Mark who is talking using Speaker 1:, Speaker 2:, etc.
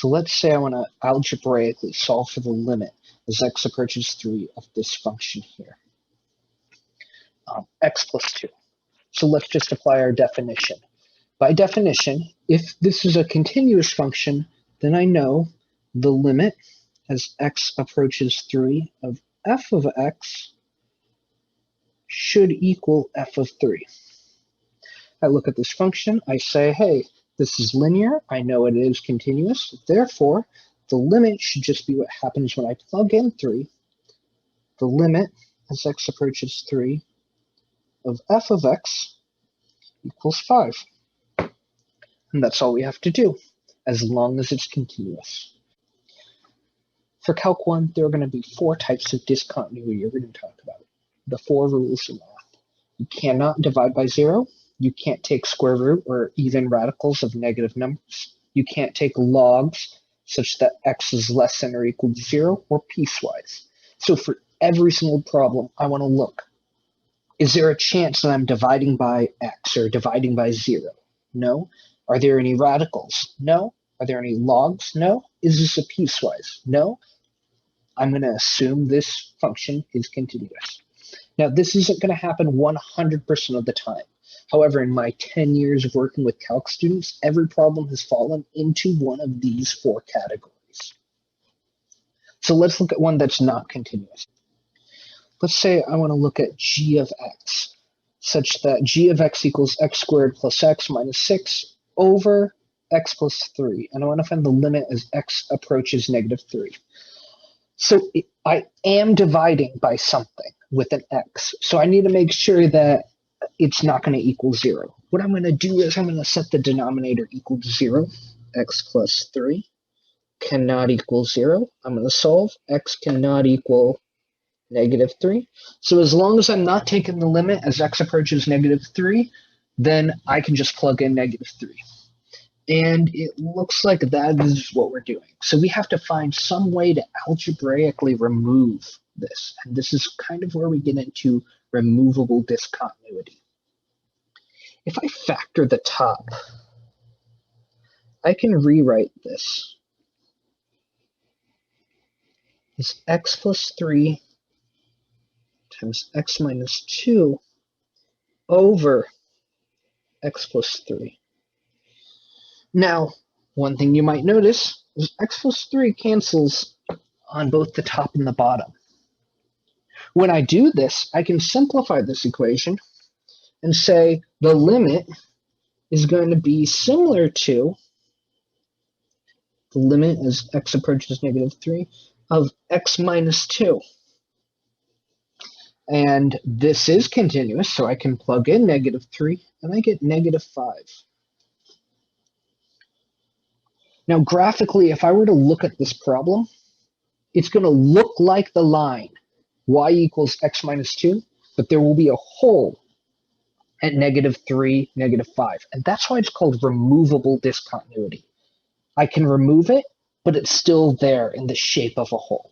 Speaker 1: So let's say I want to algebraically solve for the limit as x approaches 3 of this function here, x plus 2. So let's just apply our definition. By definition, if this is a continuous function, then I know the limit as x approaches 3 of f of x should equal f of 3. I look at this function, I say, hey, this is linear, I know it is continuous, therefore the limit should just be what happens when I plug in 3. The limit as x approaches 3 of f of x equals 5. And that's all we have to do, as long as it's continuous. For Calc 1, there are going to be 4 types of discontinuity you're going to talk about. The 4 rules of math. You cannot divide by 0. You can't take square root or even radicals of negative numbers. You can't take logs such that x is less than or equal to 0, or piecewise. So for every single problem, I want to look. Is there a chance that I'm dividing by x or dividing by 0? No. Are there any radicals? No. Are there any logs? No. Is this a piecewise? No. I'm going to assume this function is continuous. Now, this isn't going to happen 100% of the time. However, in my 10 years of working with calc students, every problem has fallen into one of these 4 categories. So let's look at one that's not continuous. Let's say I want to look at g of x, such that g of x equals x squared plus x minus 6 over x plus 3. And I want to find the limit as x approaches negative 3. So I am dividing by something with an x. So I need to make sure that it's not going to equal 0. What I'm going to do is I'm going to set the denominator equal to 0. X plus 3 cannot equal 0. I'm going to solve. X cannot equal negative 3. So as long as I'm not taking the limit as x approaches negative 3, then I can just plug in negative 3. And it looks like that is what we're doing. So we have to find some way to algebraically remove this. And this is kind of where we get into removable discontinuity. If I factor the top, I can rewrite this as x plus 3 times x minus 2 over x plus 3. Now, one thing you might notice is x plus 3 cancels on both the top and the bottom. When I do this, I can simplify this equation and say the limit is going to be similar to the limit as x approaches negative 3 of x minus 2. And this is continuous, so I can plug in negative 3, and I get negative 5. Now, graphically, if I were to look at this problem, it's going to look like the line y equals x minus 2, but there will be a hole at negative 3, negative 5. And that's why it's called removable discontinuity. I can remove it, but it's still there in the shape of a hole.